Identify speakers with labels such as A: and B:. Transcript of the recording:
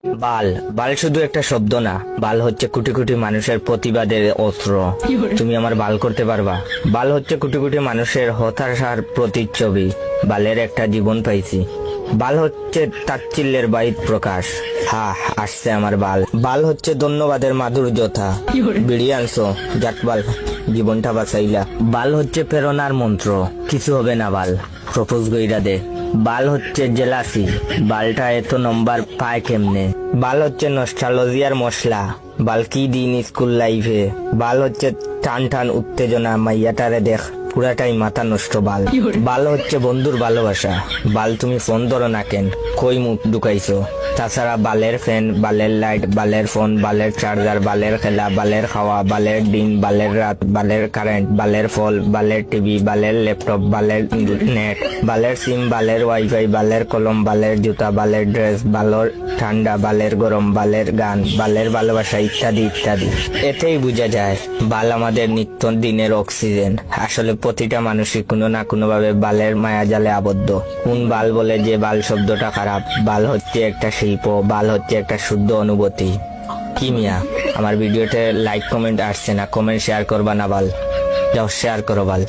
A: বাল বাল শুধু একটা শব্দ না, বাল হচ্ছে কোটি কোটি মানুষের প্রতিবাদের অস্ত্র। তুমি আমার বাল করতে পারবা? বাল হচ্ছে কোটি কোটি মানুষের হতাশার প্রতিচ্ছবি। বালের একটা জীবন পাইছি। বাল হচ্ছে তাচ্ছিল্যের বাহির প্রকাশ। হা, আসছে আমার বাল। বাল হচ্ছে ধন্যবাদের মাধুর্যতা। বিড়ি আনছো, যাক বাল, জীবনটা বাঁচাইলা। বাল হচ্ছে প্রেরণার মন্ত্র, কিছু হবে না বাল, প্রপোজ গইরা দে। বাল হচ্ছে জেলাসি, বালটা এত নম্বর পায় কেমনে। বাল হচ্ছে নস্টালজিয়ার মশলা, বাল কি দিন স্কুল লাইফে। বাল হচ্ছে টান টান উত্তেজনা, মাইয়াটারে দেখ পুরাটাই মাথা নষ্ট। বাল বাল হচ্ছে বন্ধুর ভালোবাসা। বাল তুমি ফোন ধরো না কেন, কই মুখ ঢুকাইছো? তাছাড়া বালের ফ্যান, বালের লাইট, বালের ফোন, বালের চার্জার, বালের খেলা, বালের খাওয়া, বালের দিন, বালের রাত, বালের কারেন্ট, বালের ফল, বালের টিভি, বালের ল্যাপটপ, বালের নেট, বালের সিম, বালের ওয়াইফাই, বালের কলম, বালের জুতা, বালের ড্রেস, বালের ঠান্ডা, বালের গরম, বালের গান, বালের ভালোবাসা, ইত্যাদি ইত্যাদি। এতেই বোঝা যায় বাল আমাদের নিত্য দিনের অক্সিজেন। আসলে প্রতিটা মানুষই কোনো না কোনো ভাবে বালের মায়াজালে আবদ্ধ। কোন বাল বলে যে বাল শব্দটা খারাপ? বাল হচ্ছে একটা শিল্প, বাল হচ্ছে একটা শুদ্ধ অনুভূতি। কি মিয়া, আমার ভিডিওতে লাইক কমেন্ট আসছে না, কমেন্ট শেয়ার করবা না বাল? যাও শেয়ার করো বাল।